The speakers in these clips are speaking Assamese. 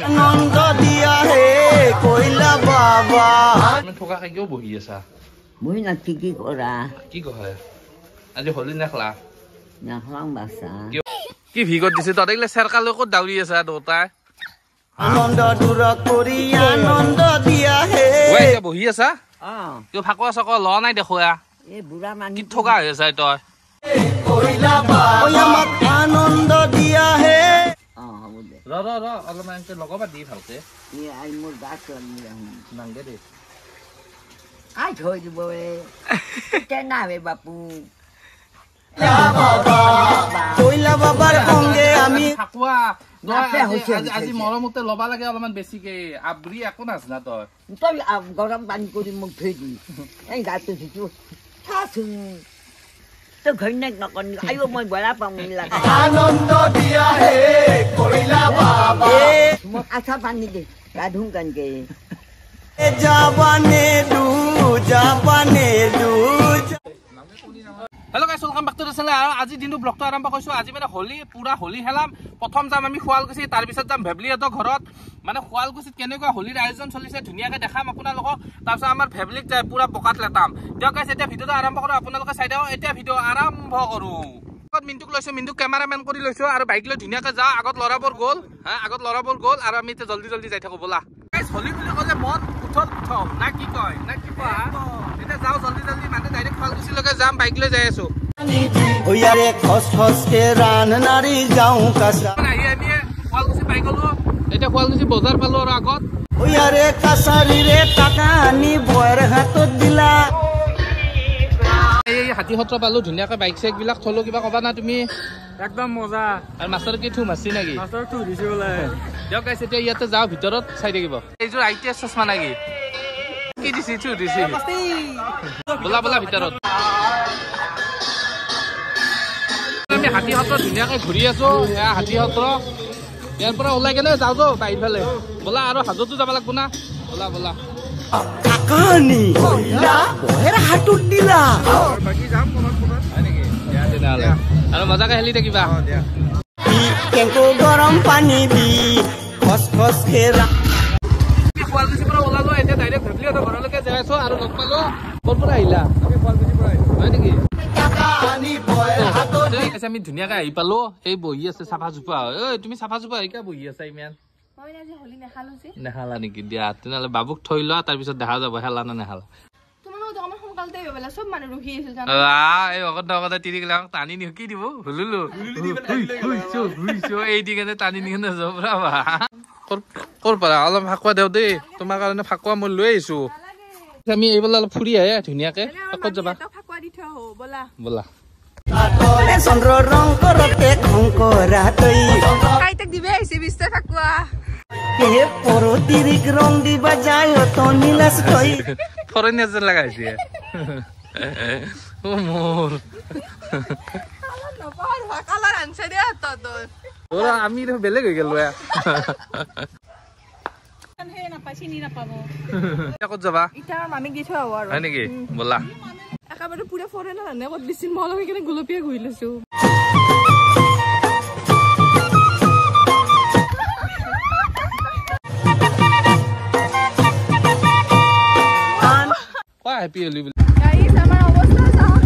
আনন্দ দিয়া হে কইলা বাবা তুমি ঠকা খাই কিয় বহি আছা মই নাতি কি কৰা কি কয় আজি হলি নেখলা নাখাং বাছা কি ভিগত দিছে তহঁতে এইগিলা চেৰকালৈ ক'ত দাউৰি আছা দুটাই আনন্দ দূৰ কৰি আনন্দ দিয়া হে এতিয়া বহি আছা অ কিয় ফাকুৱা চাকুৱা ল নাই দেখুৱা এই বুঢ়া মানুহ কি ঠকা হৈ আছা তই কইলা বাবা আমাক আনন্দ দিয়া হে অ হ'ব দে ৰ অলপমান লগাবা দি ভালকে এই আই মোৰ গা চলি নাংগে দে আই থৈ দিব কেনাবে বাপু কইলা বাবার সঙ্গে আমি ফাকুৱা আজি মৰমতে ল'বা লাগে অলপমান বেছিকে আবৰি একো নাজানা তই তই গৰম পানী কৰি মোক থৈ দি এই গাটো ধুইছো চাচোন তই ঘৈণীয়েক নকৰনি আইও মই বৰা পাওঁ লাগে আনন্দ দিয়া হে কইলা বাবা মোক আঠা পানী দে গা ধুম কানকে জাবানে দু hello' guys welcome back to the channel আৰু আজি দিনটো ব্লগটো আৰম্ভ কৰিছোঁ আজি মানে হোলী পুৰা হোলী খেলাম প্ৰথম যাম আমি শুৱালকুছি তাৰপিছত যাম ভেবলিহঁতৰ ঘৰত মানে শুৱালকুছিত কেনেকুৱা হোলীৰ আয়োজন চলিছে ধুনীয়াকৈ দেখাম আপোনালোকক তাৰপিছত আমাৰ ভেবলিক যায় পুৰা বোকাত লেটাম দিয়ক গাইছ এতিয়া ভিডিঅ'টো আৰম্ভ কৰোঁ আপোনালোকে চাই দিয়ক এতিয়া ভিডিঅ' আৰম্ভ কৰোঁ মিণ্টুক লৈছোঁ মিণ্টুক কেমেৰামেন কৰি লৈছোঁ আৰু বাইক লৈ ধুনীয়াকৈ যাওঁ আগত ল'ৰাবোৰ গ'ল আৰু আমি এতিয়া জল্দি যাই থাকোঁ ব'লা গাইছ হোলী বুলি ক'লে মন উঠল না কি কয় না কি কোৱা এতিয়া যাওঁ জল্দি মানে ডাইৰেক্ট শুৱালকুছিলৈকে যাম বাইক লৈ যাই আছোঁ ওয়াৰে খস খস কে ৰান নাৰী যাও কাসা আহি আমি শুৱালকুছি পাই গ'লো এতিয়া শুৱালকুছি বজাৰ পালো আৰু আগত ওয়াৰে কাছাৰি ৰে টাকা আনি বয়েৰ হাতত দিলা এই হাতী সত্ৰ পালো ধুনীয়াকৈ বাইক চাইক বিলাক থলো কিবা ক'বা না তুমি একদম মজা আৰু মাষ্টৰ কি থু মাছি নেকি মাছৰ তো দিছে বোলে দিয়ক গাইছ এতিয়া ইয়াতে যাওঁ ভিতৰত চাই থাকিব এইযোৰ ITS চশমা নেকি কি দিছি থু দিছি বলা ভিতৰত আমি হাতী সত্ৰ ধুনীয়াকৈ ঘূৰি আছো এয়া হাতী সত্ৰ ইয়াৰ পৰা ওলাই কেনে যাওঁ বাহিৰ ফালে ব'লা আৰু হাজতো যাব লাগিব না ব'লা টাকা আনি বয়েৰ হাতত দিলা বাকি যাম কোনত হয় নেকি তেনেহ'লে আৰু মজাকৈ খেলি থাকিবা কেঁকো গৰম পানী দি খস খস কে শুৱালকুছিৰ পৰা ওলালো এতিয়া ডাইৰেক্ট ভেবলিহঁতৰ ঘৰলৈকে যাই আছো আৰু লগ পালো ক'ৰ পৰা আহিলা হয় নেকি আমি ধুনীয়াকৈ আহি পালো এই বহি আছে চাফা চুফা ঐ তুমি চাফা চুফা আহিকা বহি আছা ইমান নেখালা নেকি দিয়া তেনেহ'লে বাবুক থৈ লোৱা তাৰপিছত দেখা যাব হেলা নে নেখালা এই অকতে তিৰিগিলাক টানি নিও কি দিব হুলুলো এই দি কেনে টানি নি কেনে যাব ক'ৰ পৰা অলপ ফাকুৱা দেও দেই তোমাৰ কাৰণে ফাকুৱা মই লৈ আহিছো আমি এইফালে অলপ ফুৰি আহে ধুনীয়াকে ক'ত যাবা ব'লা চন্দ্র রং করতে খঙ্করা তৈ কাইতাক দিবে আইছে বিস্তার ফাকুয়া কে পরো তিরিক রং দিবা যায় তো নীলাস তৈ ফরেনিয়ার যেন লাগাইছে ও মোর কালার আনছে দে তো ওরা আমি বেলেগ হয়ে গেল ক'ত যাবা মামিক দি থৈ আহো আৰু হয় নেকি ব'লা একেবাৰে পুৰা ফৰেনাৰ আনে ক'ত দিছিল মই অলপ সেইকাৰণে গোলপীয়া ঘূৰি লৈছো কোৱা হেপী হলি বুলি গাইছ আমাৰ অৱস্থা চাওক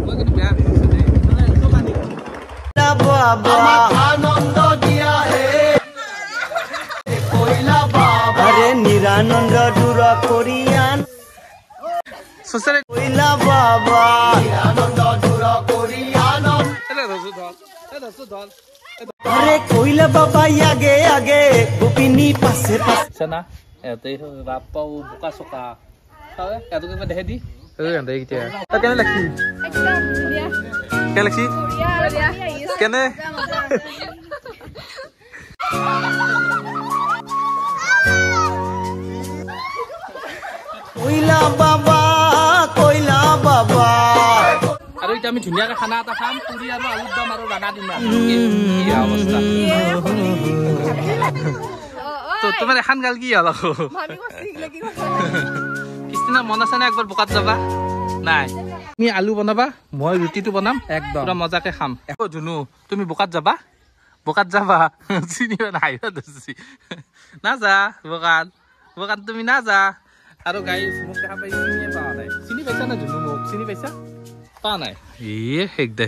মই কিন্তু বেয়া দেখিছো দেই বাবা আনন্দ দিয়া হে কইলা বাবা আরে নিরানন্দ দূর করিয়ান সুসরে কইলা বাবা নিরানন্দ দূর করিয়ান এটা রসু ধল আরে কইলা বাবা আগে গোপিনী পাশে পাশে sana এতে বাপাও বোকা চকা হয় এটো কিবা দেখে দি এই গান দেই কিটা তা কেনে লাগছি একদম ধুনীয়া কেনে লাগছি ধুনীয়া কেনে কইলা বাবা আৰু এতিয়া আমি ধুনীয়াকৈ খানা এটা খাম পুৰি আৰু আলুৰ দম আৰু ৰাঙা দিমা কি অৱস্থা তো তোমাৰ এখন গাল কি হ'ল আকৌ মামি কষ্ট লাগি গ'ল কিস্তিনা মন আছে না একবাৰ বোকাত যাবা নাই তুমি আলু বনাবা মই ৰুটিটো বনাম একদম পুৰা মজাকে খাম ধুনু তুমি বোকাত যাবা বোকাত যাবা চিনিবা নাহিবা ধৰছি নাযা বোকাত তুমি নাযা আৰু গাইছ মোক দেখা পাই চিনিয়ে পোৱা নাই চিনি পাইছা না ধুনু মোক চিনি পাইছা পোৱা নাই শেষ দে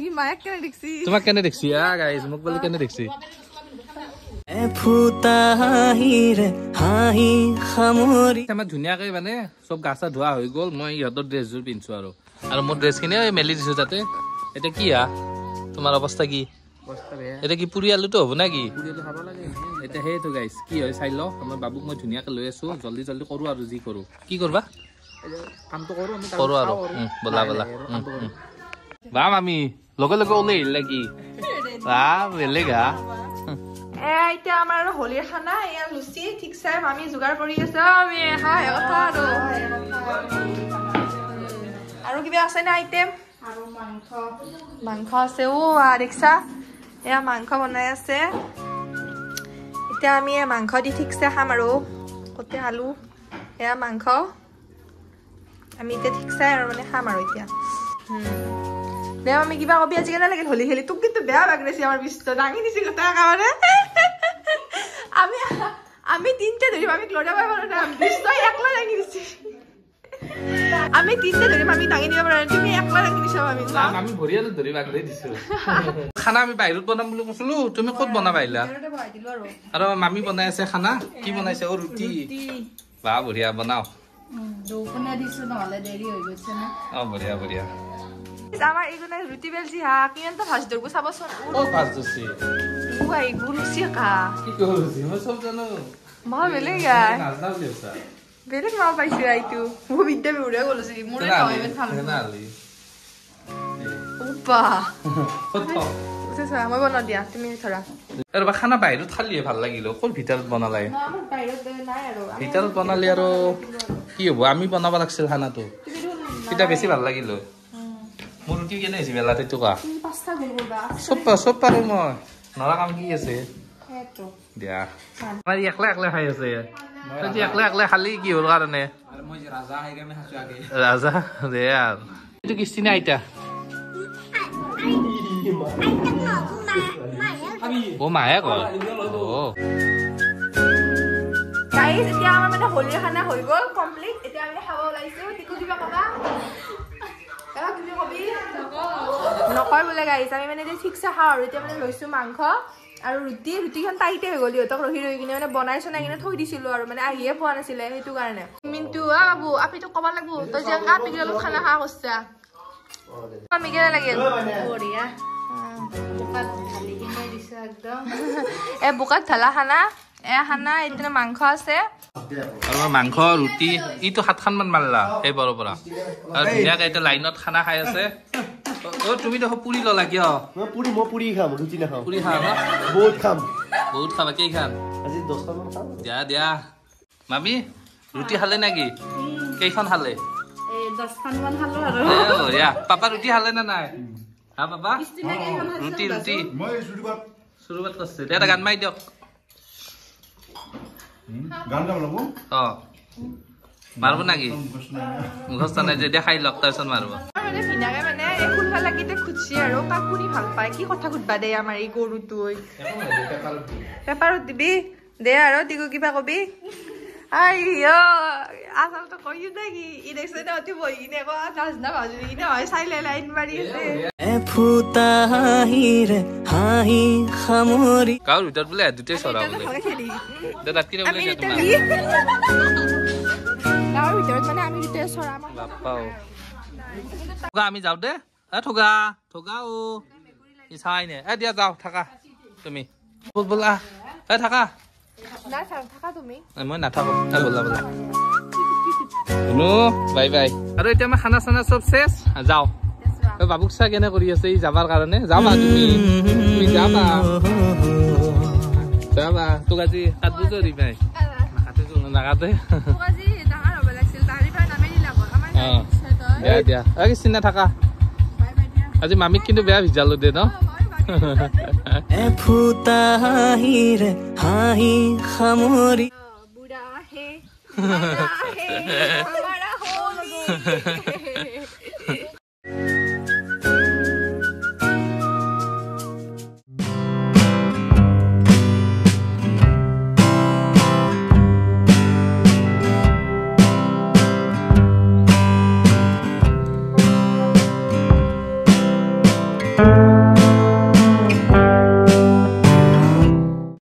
ই মায়াক কেনে দেখছি তোমাক কেনে দেখছি গাইছ মোক বলে কেনে দেখছি আমাৰ ধুনীয়াকৈ মানে চব গা চা ধোৱা হৈ গ'ল মই ইহঁতৰ ড্ৰেছযোৰ পিন্ধিছো আৰু মোৰ ড্ৰেছখিনি মেলি দিছো তাতে এতিয়া কি তোমাৰ অৱস্থা কি এতিয়া কি পুৰি আলুটো হ'ব না কি এতিয়া সেইটো গাইছ কি হয় চাই ল আমাৰ বাবুক মই ধুনীয়াকৈ লৈ আছো জল্দি কৰোঁ আৰু যি কৰোঁ কি কৰবা কৰোঁ আৰু বলা বাম আমি লগে ওলাই আহিলে কি বেলেগ এতিয়া আমাৰ হোলীৰ খানা এয়া লুচি ঠিক চাই আমি যোগাৰ কৰি আছো আমি কথা আৰু কিবা আছে না আইটেম আৰু মাংস আছে দেখিছা এয়া মাংস বনাই আছে এতিয়া আমি মাংস দি ঠিকছে খাম আৰু কতে আলু এয়া মাংস আমি এতিয়া ঠিকছে আৰু মানে খাম আৰু এতিয়া দে আমি কিবা কবি আজি কেনে লাগিল হোলী খেলি তোক কিন্তু বেয়া লাগছে আমাৰ বিষ্ট দাঙি দিছি কথা কাৰণে আমি তিনটে ধৰিম আমি লৰা পাব না বিষ্ট একলা দাঙি দিছি আমি তিনটে ধৰিম আমি দাঙি দিব পাৰা তুমি একলা দাঙি দিছা আমি ভৰিয়ালো ধৰি বাগৰি দিছো খানা আমি বাহিৰত বনাম বুলি কৈছিলো তুমি ক'ত বনাবা আহিলা আৰু মামি বনাই আছে খানা কি বনাইছে ৰুটি বা বঢ়িয়া বনাও বঢ়িয়া আমাৰ এইগুনে ৰুটি বেলছি হা কিমানটা ভাজ ধৰব চাবচোন ভাজ ধৰছি ওই গুলুছি কা কি কৰিছি মই সব জানো মা বেলেগ নাজনা বুলি আছা বেলেগ মা পাইছো আইটো মোৰ বিদ্যা বিউৰে গলছি মোৰ নহয় ইমান খাম ওপা মই বনাও দিয়া তুমি ধৰা আৰু খানা বাহিৰত খালিয়ে ভাল লাগিল ক'ৰ ভিতৰত বনালাই আমাৰ বাহিৰত নাই আৰু ভিতৰত বনালি আৰু কি হ'ব আমি বনাব লাগছিল খানাটো এটা বেছি ভাল লাগিল মোৰ ৰুটি কেনে হৈছে মেলাতে তোকা চব পাৰো মই নৰা কাম কি আছে দিয়া আমাৰ একলা খাই আছে তই একলা খালি কি হ'ল কাৰণে ৰাজা দে আৰু এইটো কিস্তি নে আইতা মাহে কয় গাইজ এতিয়া আমাৰ মানে হোলীৰ খানা হৈ গ'ল কমপ্লিট এতিয়া আমি খাব ওলাইছো টিকু দিবা কবা তুমি কবি নকয় বোলে গাইজ আমি মানে এতিয়া ঠিকছে খাওঁ আৰু এতিয়া মানে লৈছো মাংস আৰু ৰুটিখন টাইটে হৈ গ'ল ইহঁতক ৰহি কিনে মানে বনাই চনাই কিনে থৈ দিছিলো আৰু মানে আহিয়ে পোৱা নাছিলে সেইটো কাৰণে মিন্টু বাবু আপিটো ক'ব লাগব তই যে আপি লগত খানা খা কৰিছা আমি কেনে লাগিল বঢ়িয়া বোকাত ঢালা খানা খানা এতিয়া মাংস আছে আৰু মাংস ৰুটি ইটো 7খান মান মাৰলা এইবাৰৰ পৰা আৰু ধুনীয়াকে এতিয়া লাইনত খানা খাই আছে তুমি দেখো পুৰি ললা কিয় মই পুৰি খাম ৰুটি নাখাওঁ পুৰি খাম বহুত খাবা কেইখান আজি 10খন মান খাম দিয়া মামি ৰুটি খালে নেকি কেইখন খালে 10খন মান খালো আৰু বঢ়িয়া পাপা ৰুটি খালে নে নাই হা পাপা ৰুটি মই সুৰুবাত কৰিছে এটা গান মাৰি দিয়ক গান গাম ল'ব মাৰব নাকি মুখস্থ নাই যেতিয়া খাই লওক তাৰপিছত মাৰব মানে ভিনাকে মানে এই ফুলফা লাগিতে খুজছি আৰু কাকুনি ভাল পায় কি কথা সুধবা দে আমাৰ এই গৰুটোই পেপাৰত দিবি দে আৰু দিগু কিবা কবি আইও আচলতে কইও নাকি ই দেখছে না অতি বহি কিনে আকৌ নাজনা ভাজি কিনে হয় চাইলে লাইন মাৰি আছে গাঁৱৰ ভিতৰত বোলে দুটাই চৰা বোলে তাত কি বোলে গাঁৱৰ ভিতৰত মানে আমি দুটাই চৰা আমি যাওঁ দে ঠগা ই চাই নে দিয়া যাওঁ থাকা তুমি বলা থাকা মই নাথাকো বলা বাই আৰু এতিয়া আমাৰ খানা চানা চব চেচ যাওঁ বাবুক চাহ কেনে কৰি আছে ই যাবাৰ কাৰণে যাবা তুমি যাবা তোক আজি কাট বুজৰি পাই নাকাটে দিয়া চিনা থাকা আজি মামিক কিন্তু বেয়া ভিজালো দে ন বুঢ়া